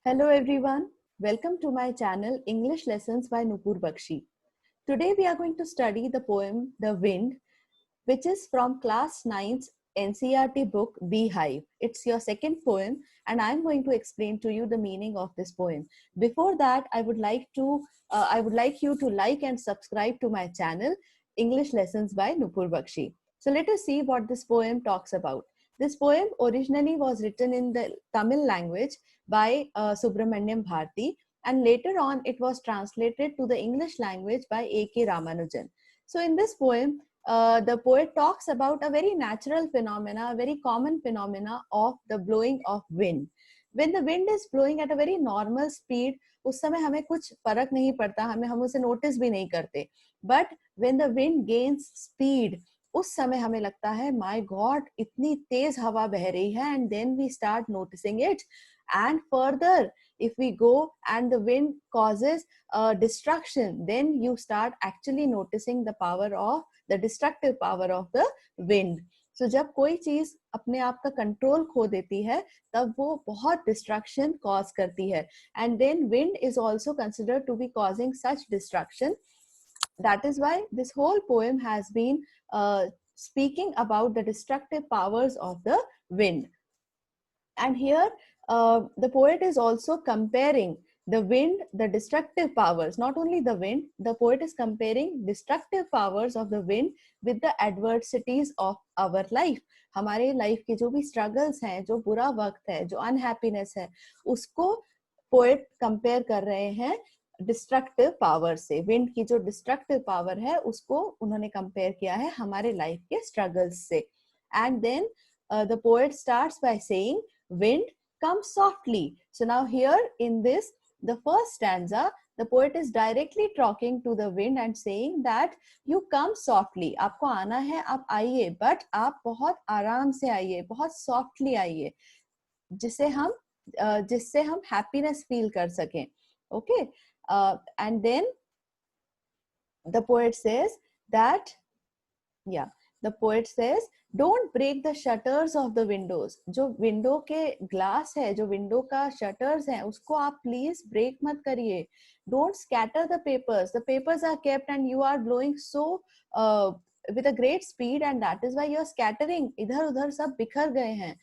Hello everyone, welcome to my channel English Lessons by Nupur Bakshi. Today we are going to study the poem The Wind, which is from class 9's NCERT book Beehive. It's your second poem and I'm going to explain to you the meaning of this poem. Before that, I would like you to like and subscribe to my channel English Lessons by Nupur Bakshi. So let us see what this poem talks about. This poem originally was written in the Tamil language by Subramanyam Bharti, and later on it was translated to the English language by A.K. Ramanujan. So in this poem, the poet talks about a very natural phenomena, a very common phenomena of the blowing of wind. When the wind is blowing at a very normal speed, उस समय हमें कुछ फर्क नहीं पड़ता, हम उसे notice भी नहीं करते. But when the wind gains speed, उस समय हमें लगता है माय गॉड इतनी तेज हवा बह रही है, and then we start noticing it. And further, if we go and the wind causes destruction, then you start actually noticing the destructive power of the wind. So जब कोई चीज अपने आप का कंट्रोल खो देती है, तब वो बहुत डिस्ट्रक्शन कॉज करती है. And then wind is also considered to be causing such destruction. That is why this whole poem has been speaking about the destructive powers of the wind. And here the poet is also comparing the wind, the destructive powers, not only the wind, the poet is comparing destructive powers of the wind with the adversities of our life. हमारे life के जो भी struggles हैं, जो बुरा वक्त है, जो अनहैप्पीनेस है, उसको पोएट कंपेयर कर रहे हैं डिस्ट्रक्टिव पावर से. विंड की जो डिस्ट्रक्टिव पावर है उसको उन्होंने कंपेयर किया है हमारे लाइफ के स्ट्रगल्स से. And then the poet starts by saying, wind, come softly. So now here in this, the first stanza, the poet is directly talking to the wind and saying that you come softly. आपको आना है, आप आइए, but आप बहुत आराम से आइए, बहुत softly आइए, जिससे हम happiness feel कर सकें. Okay, and then the poet says that, yeah, the poet says, don't break the shutters of the windows. जो विंडो के ग्लास है, जो विंडो का शटर्स है, उसको आप प्लीज ब्रेक मत करिए. don't scatter the papers are kept and you are blowing so with a great speed, and that is why you are scattering. इधर उधर सब बिखर गए हैं.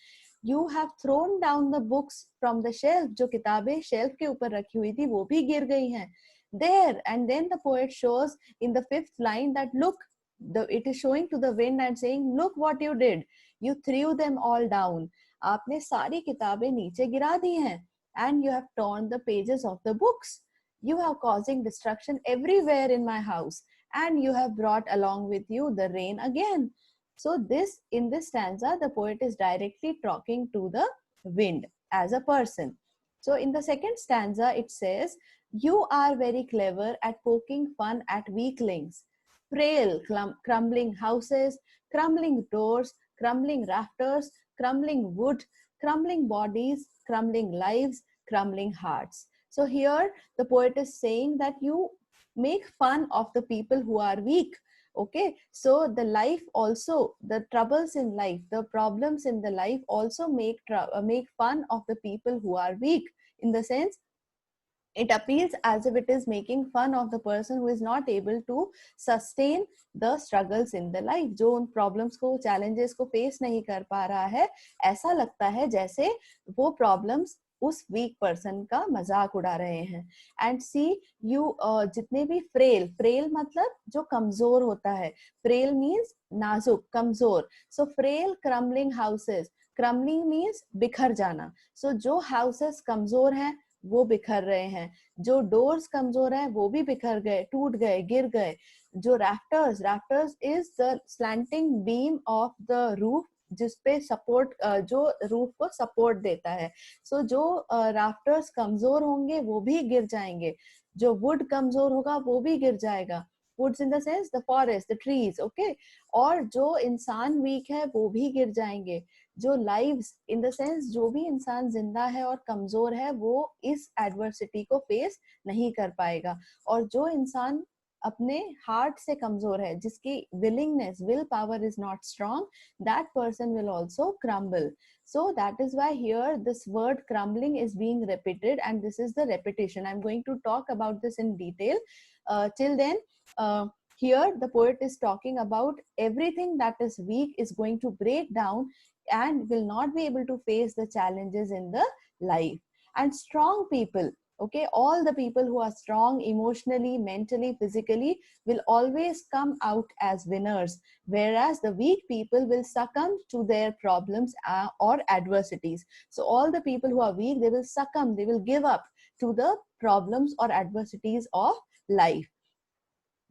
you have thrown down the books from the shelf. जो किताबें shelf के ऊपर रखी हुई थी वो भी गिर गई हैं. there, and then the poet shows in the fifth line that look, it is showing to the wind and saying, look what you did, you threw them all down. आपने सारी किताबें नीचे गिरा दी हैं. and you have torn the pages of the books. you are causing destruction everywhere in my house, and you have brought along with you the rain again. So in this stanza, the poet is directly talking to the wind as a person. So in the second stanza, it says, you are very clever at poking fun at weaklings. Frail, crumbling houses, crumbling doors, crumbling rafters, crumbling wood, crumbling bodies, crumbling lives, crumbling hearts. So here the poet is saying that you make fun of the people who are weak. Okay, so the life also, the troubles in life, the problems in the life also make fun of the people who are weak. In the sense, it appears as if it is making fun of the person who is not able to sustain the struggles in the life. जो उन problems को, challenges को face नहीं कर पा रहा है, ऐसा लगता है जैसे वो problems उस weak person का मजाक उड़ा रहे हैं. And see, you जितने भी frail मतलब जो कमजोर होता है. frail means नाजुक, कमजोर. So frail crumbling houses, crumbling means बिखर जाना. So जो houses कमजोर हैं वो बिखर रहे हैं, जो डोर्स कमजोर है वो भी बिखर गए, टूट गए, गिर गए. जो rafters is the slanting beam of the roof, जिसपे सपोर्ट, जो रूफ को सपोर्ट देता है. सो जो रैफ्टर्स कमजोर होंगे वो भी गिर जाएंगे, जो वुड कमजोर होगा वो भी गिर जाएगा. Woods in the sense the forest, the trees. Okay, और जो इंसान वीक है वो भी गिर जाएंगे. जो लाइव्स इन द सेंस, जो भी इंसान जिंदा है और कमजोर है वो इस एडवर्सिटी को फेस नहीं कर पाएगा. और जो इंसान अपने हार्ट से कमजोर है, जिसकी willingness, will power is not strong, that person will also crumble. So that is why here this word crumbling is being repeated, and this is the repetition. I'm going to talk about this in detail. Till then, here the poet is talking about everything that is weak is going to break down and will not be able to face the challenges in the life. And strong people, okay, all the people who are strong emotionally, mentally, physically, will always come out as winners, whereas the weak people will succumb to their problems or adversities. So all the people who are weak, they will succumb, they will give up to the problems or adversities of life.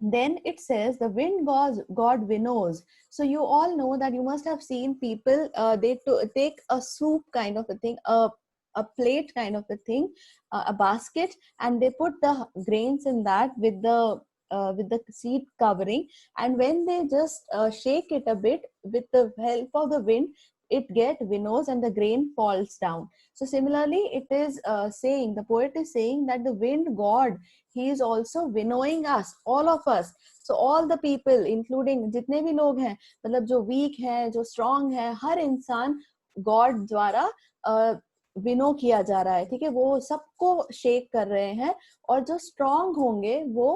Then it says the wind god winnows. So you all know that, you must have seen people, they take a soup kind of a thing, a plate kind of a thing, a basket, and they put the grains in that with the seed covering, and when they just shake it a bit with the help of the wind, it get winnows and the grain falls down. So similarly, it is saying, the poet is saying that the wind god, he is also winnowing us, all of us. So all the people, including जितने भी लोग हैं, मतलब जो weak है, जो strong है, हर इंसान God द्वारा विनो किया जा रहा है, ठीक है, वो सबको शेक कर रहे हैं, और जो स्ट्रांग होंगे वो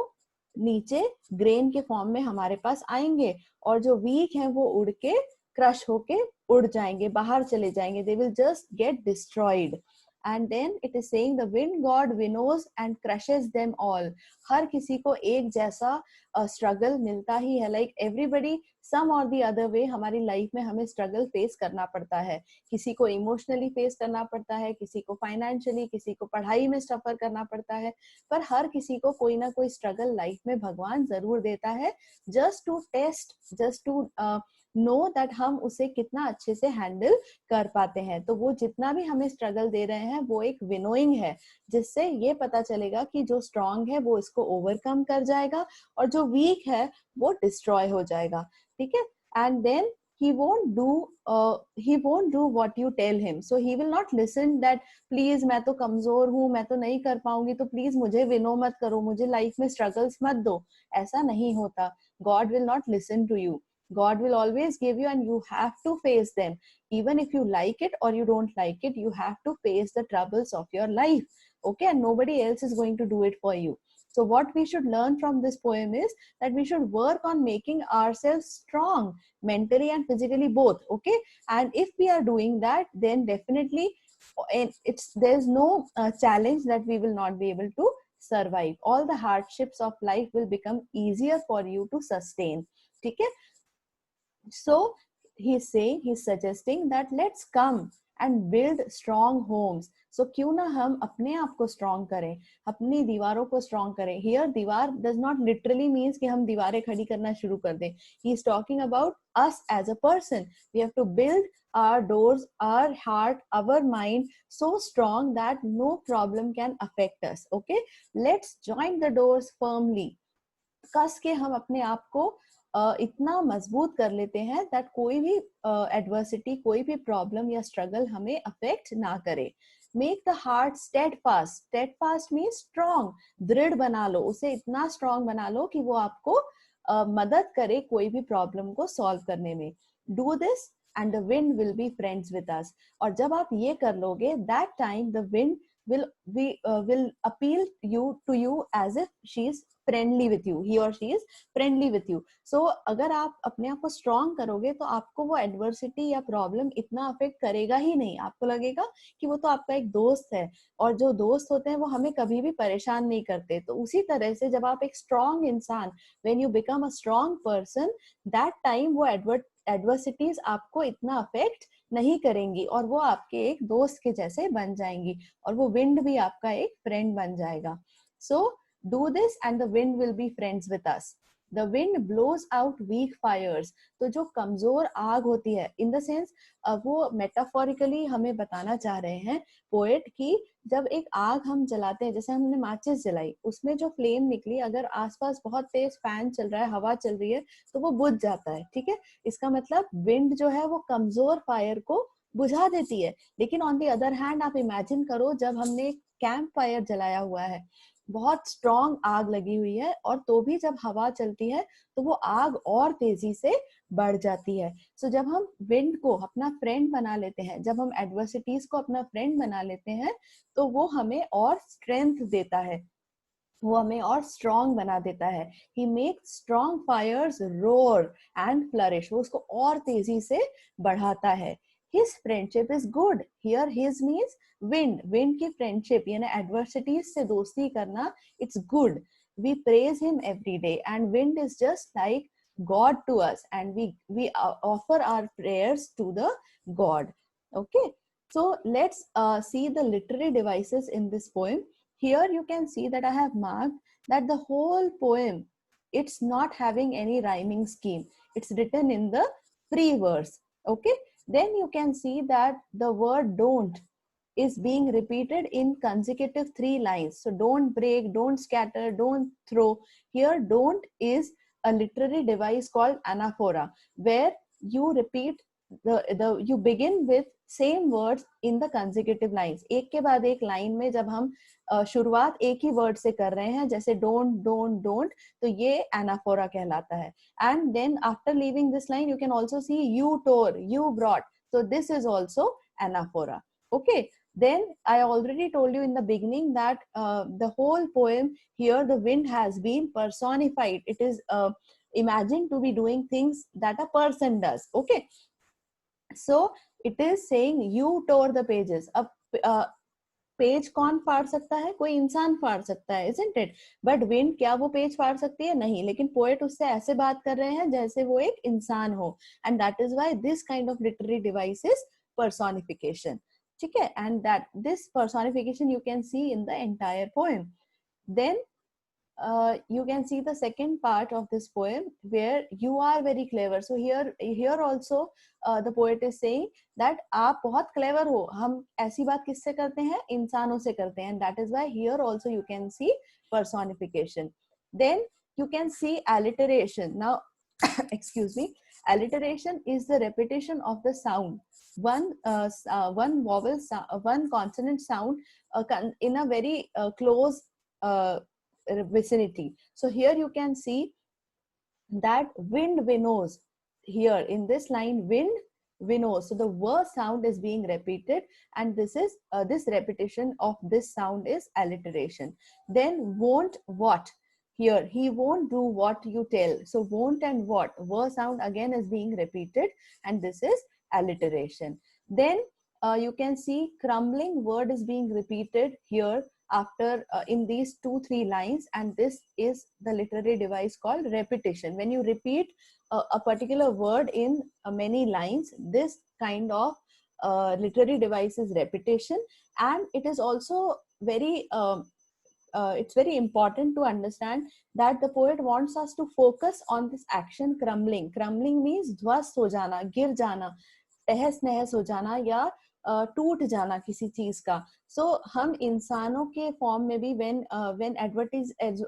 नीचे ग्रेन के फॉर्म में हमारे पास आएंगे, और जो वीक हैं वो उड़ के क्रश होके उड़ जाएंगे, बाहर चले जाएंगे, they will just get destroyed. And then it is saying the wind god winnows and crushes them all. हर किसी को एक जैसा स्ट्रगल मिलता ही है, like everybody some or the other way हमारी लाइफ में हमें स्ट्रगल फेस करना पड़ता है. किसी को इमोशनली फेस करना पड़ता है, किसी को फाइनेंशियली, किसी को पढ़ाई में सफर करना पड़ता है, पर हर किसी को कोई ना कोई स्ट्रगल लाइफ में भगवान जरूर देता है, just to test, just to know that हम उसे कितना अच्छे से हैंडल कर पाते हैं. तो वो जितना भी हमें स्ट्रगल दे रहे हैं वो एक विनोइंग है, जिससे ये पता चलेगा कि जो स्ट्रांग है वो इसको ओवरकम कर जाएगा, और जो वीक है वो डिस्ट्रॉय हो जाएगा, ठीक है. And then he won't do what you tell him, so he will not listen that please मैं तो कमजोर हूँ, मैं तो नहीं कर पाऊंगी, तो प्लीज मुझे विनो मत करो, मुझे लाइफ में स्ट्रगल्स मत दो. ऐसा नहीं होता. God will not listen to you. God will always give you, and you have to face them. Even if you like it or you don't like it, you have to face the troubles of your life. Okay, and nobody else is going to do it for you. So what we should learn from this poem is that we should work on making ourselves strong, mentally and physically both. Okay, and if we are doing that, then definitely there's no challenge that we will not be able to survive. All the hardships of life will become easier for you to sustain. Okay. So he's suggesting that let's come and build strong homes. So क्यों ना हम अपने आप को strong करें, अपनी दीवारों को strong करें. Here दीवार does not literally means कि हम दीवारें खड़ी करना शुरू कर दें. He is talking about us as a person. We have to build our doors, our heart, our mind so strong that no problem can affect us. Okay, let's join the doors firmly. कस के हम अपने आप को इतना मजबूत कर लेते हैं दैट कोई भी एडवर्सिटी, कोई भी प्रॉब्लम या स्ट्रगल हमें अफेक्ट ना करे. Make the heart steadfast. Steadfast means strong, दृढ़ बना लो उसे, इतना स्ट्रॉन्ग बना लो कि वो आपको मदद करे कोई भी प्रॉब्लम को सॉल्व करने में. Do this and the wind will be friends with अस. और जब आप ये कर लोगे, that time the wind will appeal to you as if she is friendly with you, he or she is friendly with you. So अगर आप अपने आप को strong करोगे तो आपको वो adversity या problem इतना affect करेगा ही नहीं. आपको लगेगा कि वो तो आपका एक दोस्त है, और जो दोस्त होते हैं वो हमें कभी भी परेशान नहीं करते. तो उसी तरह से जब आप एक strong इंसान, when you become a strong person, that time वो adversities आपको इतना affect नहीं करेंगी, और वो आपके एक दोस्त के जैसे बन जाएंगी, और वो विंड भी आपका एक फ्रेंड बन जाएगा. So do this and the wind will be friends with us. The wind blows out weak fires. तो जो कमजोर आग होती है, इन द सेंस वो मेटाफोरिकली हमें बताना चाह रहे हैं पोएट की, जब एक आग हम जलाते हैं, जैसे हमने माचिस जलाई, उसमें जो फ्लेम निकली, अगर आसपास बहुत तेज फैन चल रहा है, हवा चल रही है, तो वो बुझ जाता है. ठीक है, इसका मतलब विंड जो है वो कमजोर फायर को बुझा देती है. लेकिन ऑन द अदर हैंड आप इमेजिन करो, जब हमने कैंप फायर जलाया हुआ है, बहुत स्ट्रॉन्ग आग लगी हुई है, और तो भी जब हवा चलती है तो वो आग और तेजी से बढ़ जाती है. सो जब हम विंड को अपना फ्रेंड बना लेते हैं, जब हम एडवर्सिटीज को अपना फ्रेंड बना लेते हैं, तो वो हमें और स्ट्रेंथ देता है, वो हमें और स्ट्रॉन्ग बना देता है. He makes strong fires roar and flourish, वो उसको और तेजी से बढ़ाता है. His friendship is good. Here his means wind. Wind की फ्रेंडशिप यानी एडवर्सिटीज से दोस्ती करना, it's good. We praise him every day and wind is just like God to us, and we offer our prayers to the God. Okay, so let's see the literary devices in this poem. Here you can see that I have marked that the whole poem, it's not having any rhyming scheme. It's written in the free verse. Okay, then you can see that the word don't is being repeated in consecutive 3 lines. So don't break, don't scatter, don't throw. Here don't is a literary device called anaphora, where you repeat you begin with same words in the consecutive lines. एक के बाद एक line में जब हम शुरुआत एक ही word से कर रहे हैं, जैसे don't don't don't, तो ये anaphora कहलाता है. And then after leaving this line you can also see you tore, you brought, so this is also anaphora. Okay, then I already told you in the beginning that the whole poem here, the wind has been personified. It is imagined to be doing things that a person does. Okay, so it is saying you tore the pages. अब page कौन फाड़ सकता है? कोई इंसान फाड़ सकता है, isn't it? बट विंड क्या वो पेज फाड़ सकती है? नहीं. लेकिन पोएट उससे ऐसे बात कर रहे हैं जैसे वो एक इंसान हो, and that is why this kind of literary device is personification. ठीक है, and that this personification you can see in the entire poem. Then you can see the second part of this poem where you are very clever. So here also the poet is saying that आप बहुत clever हो. हम ऐसी बात किससे करते हैं? इंसानों से करते हैं, and that is why here also you can see personification. Then you can see alliteration. Now excuse me, alliteration is the repetition of the sound, one vowel one consonant sound in a very close vicinity. So here you can see that wind winnows. Here in this line, wind winnows, so the w sound is being repeated, and this is this repetition of this sound is alliteration. Then won't what, here he won't do what you tell, so won't and what, w sound again is being repeated, and this is alliteration. Then you can see crumbling word is being repeated here after in these 2-3 lines, and this is the literary device called repetition. When you repeat a particular word in many lines, this kind of literary device is repetition. And it is also very it's very important to understand that the poet wants us to focus on this action crumbling. Crumbling means ध्वस्त हो जाना, गिर जाना, तहस नहस हो जाना, या टूट जाना किसी चीज का. सो हम इंसानों के फॉर्म में भी when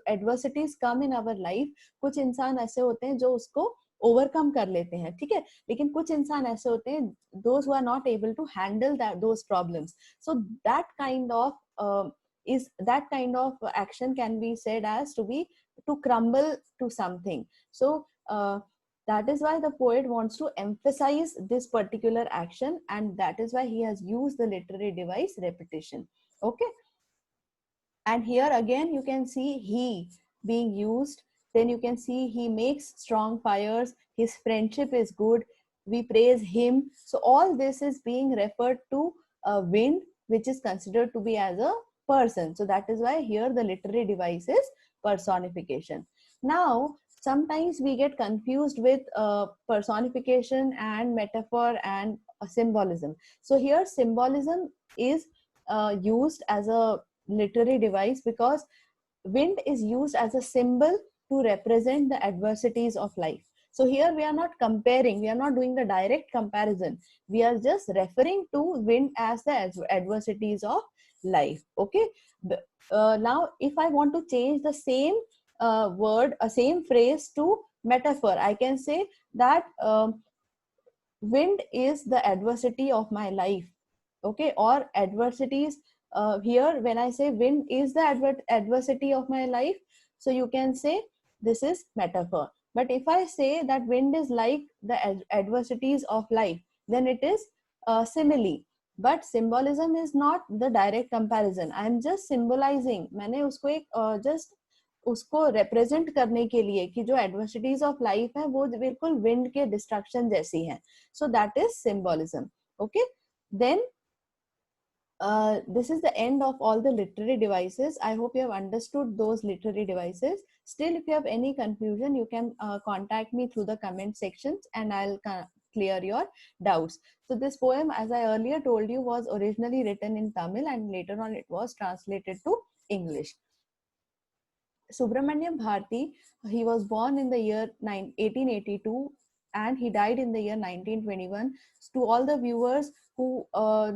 adversities come in our life, कुछ इंसान ऐसे होते हैं जो उसको ओवरकम कर लेते हैं, ठीक है, लेकिन कुछ इंसान ऐसे होते हैं those who are not able to handle those problems. So that kind of action can be said as to crumble to something. So that is why the poet wants to emphasize this particular action, and that is why he has used the literary device repetition. Okay, and here again you can see he being used. Then you can see he makes strong fires, his friendship is good, we praise him. So all this is being referred to wind, which is considered to be as a person. So that is why here the literary device is personification. Now sometimes we get confused with personification and metaphor and symbolism. So here symbolism is used as a literary device because wind is used as a symbol to represent the adversities of life. So here we are not comparing, we are not doing the direct comparison, we are just referring to wind as the adversities of life. Okay, now if I want to change the same word, a same phrase to metaphor, I can say that wind is the adversity of my life. Okay, or adversities here when I say wind is the adversity of my life, so you can say this is metaphor. But if I say that wind is like the adversities of life, then it is simile. But symbolism is not the direct comparison. I am just symbolizing, मैंने उसको एक just उसको represent करने के लिए कि जो adversities of life है वो बिल्कुल wind के destruction जैसी हैं. So that is symbolism. Okay, then this is the end of all the literary devices. I hope you have understood those literary devices. Still, if you have any confusion, you can contact me through the comment sections and I'll clear your doubts. So this poem, as I earlier told you, was originally written in Tamil and later on it was translated to English. Subramanyam Bharati, he was born in the year 1882 and he died in the year 1921. To all the viewers who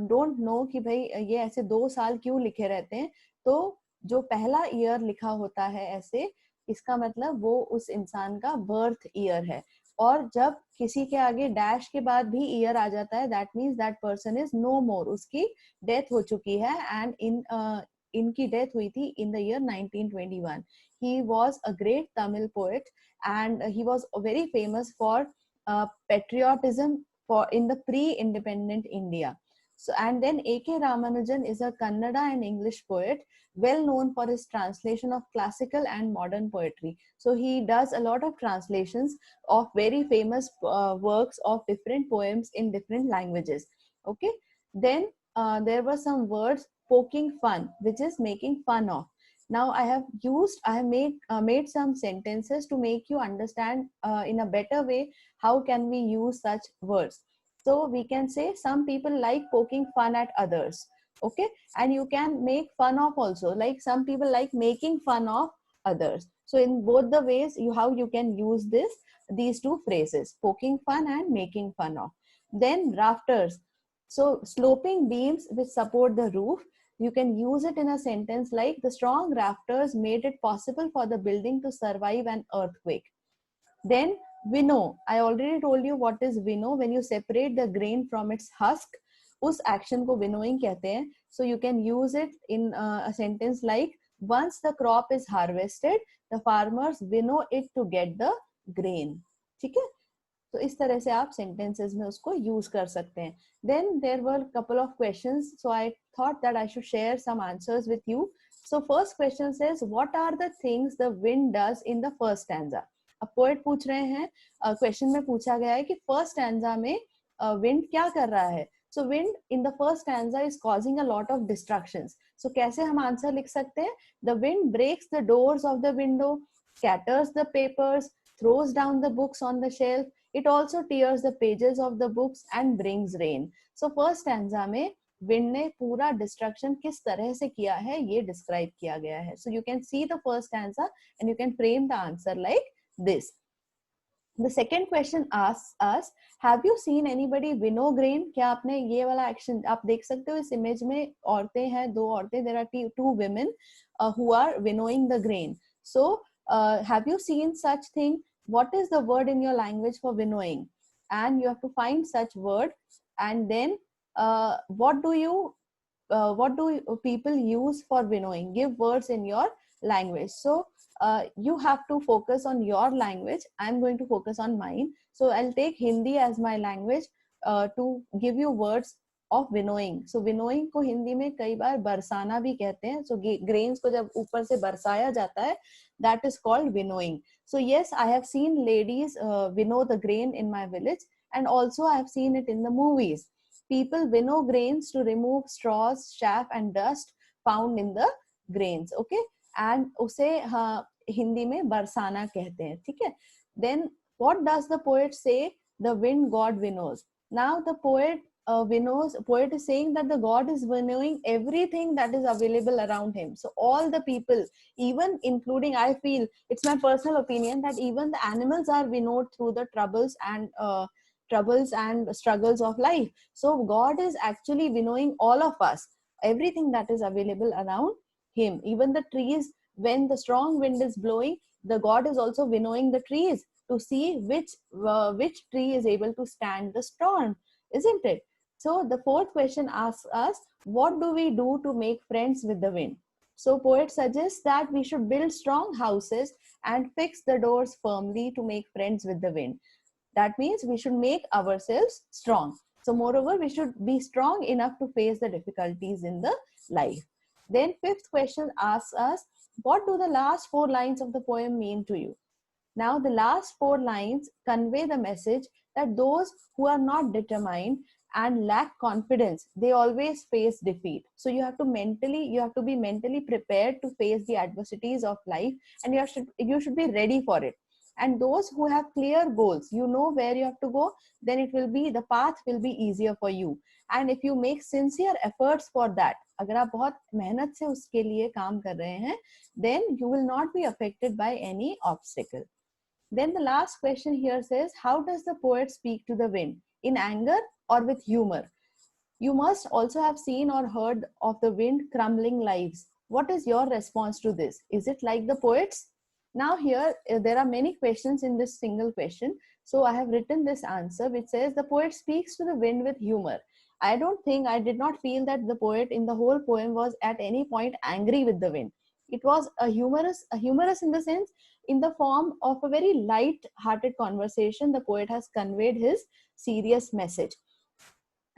don't know कि भाई ये ऐसे 2 साल क्यों लिखे रहते हैं, तो जो पहला ईयर लिखा होता है ऐसे, इसका मतलब वो उस इंसान का बर्थ ईयर है. और जब किसी के आगे डैश के बाद भी ईयर आ जाता है, that means that person is no more, उसकी डेथ हो चुकी है. एंड इनकी डेथ हुई थी in the year 1921. He was a great Tamil poet and he was very famous for patriotism for in the pre-independent India. So, and then A.K. Ramanujan is a Kannada and English poet, well known for his translation of classical and modern poetry. So he does a lot of translations of very famous works of different poems in different languages. Okay, then there were some words, poking fun, which is making fun of. Now I have made some sentences to make you understand in a better way how can we use such words. So we can say some people like poking fun at others. Okay, and you can make fun of also, like some people like making fun of others. So in both the ways, how you can use these two phrases, poking fun and making fun of. Then rafters, so sloping beams which support the roof. You can use it in a sentence like the strong rafters made it possible for the building to survive an earthquake. Then winnow, I already told you what is winnow. When you separate the grain from its husk, उस action को winnowing कहते हैं. So you can use it in a sentence like, once the crop is harvested, the farmers winnow it to get the grain. ठीक है, तो इस तरह से आप sentences में उसको use कर सकते हैं. Then there were a couple of questions, so I thought that I should share some answers with you. So first question says, what are the things the wind does in the first stanza? अब poet पूछ रहे हैं, question में पूछा गया है कि first stanza में विंड क्या कर रहा है. So wind in the first stanza is causing a lot of destructions. So कैसे हम आंसर लिख सकते हैं? The wind breaks the doors of the window, scatters the papers, throws down the books on the shelf. It also tears the pages of the books and brings rain. So first stanza में wind ने पूरा destruction किस तरह से किया है ये describe किया गया है. So you can see the first stanza and you can frame the answer like this. The second question asks us, have you seen anybody winnow grain? क्या आपने ये वाला एक्शन आप देख सकते हो? इस इमेज में औरतें हैं, 2 औरतें, there are 2 women who are winnowing the grain. So have you seen such thing? What is the word in your language for winnowing? And you have to find such word, and then what do people use for winnowing? Give words in your language. So you have to focus on your language. I'm going to focus on mine. So I'll take Hindi as my language to give you words of winnowing. So winnowing को हिंदी में कई बार बरसाना भी कहते हैं. So grains को जब ऊपर से बरसाया जाता है, that is called winnowing. So yes, I have seen ladies winnow the grain in my village, and also I have seen it in the movies. People winnow grains to remove straws, chaff and dust found in the grains. Okay, and उसे हिंदी में बरसाना कहते हैं. ठीक है. Then what does the poet say? The wind god winnows. Now the poet poet is saying that the god is winnowing everything that is available around him. So all the people, even including, I feel, it's my personal opinion, that even the animals are winnowed through the troubles and struggles of life. So God is actually winnowing all of us, everything that is available around him. Even the trees, when the strong wind is blowing, the God is also winnowing the trees to see which tree is able to stand the storm, isn't it? So the fourth question asks us, what do we do to make friends with the wind? So poet suggests that we should build strong houses and fix the doors firmly to make friends with the wind. That means we should make ourselves strong. So moreover, we should be strong enough to face the difficulties in the life. Then fifth question asks us, what do the last four lines of the poem mean to you? Now the last four lines convey the message that those who are not determined and lack confidence, they always face defeat. So you have to be mentally prepared to face the adversities of life, and you should be ready for it. And those who have clear goals, you know where you have to go, then the path will be easier for you. And if you make sincere efforts for that, अगर आप बहुत मेहनत से उसके लिए काम कर रहे हैं, then you will not be affected by any obstacle. Then the last question here says, how does the poet speak to the wind? In anger or with humor? You must also have seen or heard of the wind crumbling lives. What is your response to this? Is it like the poets? Now here, there are many questions in this single question. So I have written this answer which says, the poet speaks to the wind with humor. I did not feel that the poet in the whole poem was at any point angry with the wind. It was a humorous in the sense, in the form of a very light-hearted conversation, the poet has conveyed his serious message.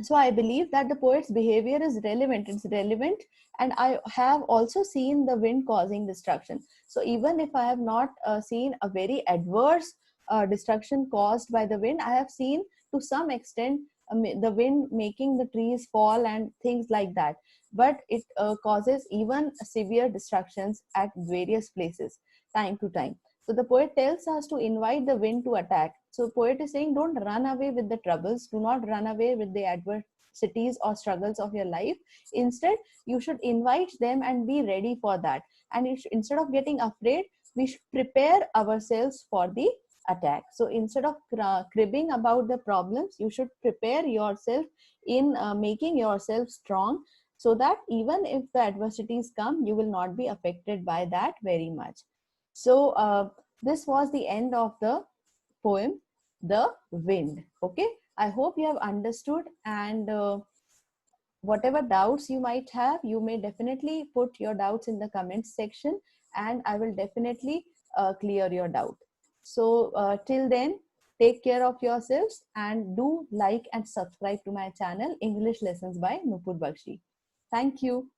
So I believe that the poet's behavior is relevant. It's relevant, and I have also seen the wind causing destruction. So even if I have not seen a very adverse destruction caused by the wind, I have seen to some extent the wind making the trees fall and things like that. But it causes even severe destructions at various places, time to time. So the poet tells us to invite the wind to attack. So poet is saying, don't run away with the troubles. Do not run away with the adversities or struggles of your life. Instead, you should invite them and be ready for that. And instead of getting afraid, we should prepare ourselves for the attack. So instead of cribbing about the problems, you should prepare yourself in making yourself strong, so that even if the adversities come, you will not be affected by that very much. So this was the end of the poem, The Wind. Okay, I hope you have understood, and whatever doubts you might have, you may definitely put your doubts in the comments section, and I will definitely clear your doubt. So till then, take care of yourselves and do like and subscribe to my channel, English Lessons by Nupur Bakshi. Thank you.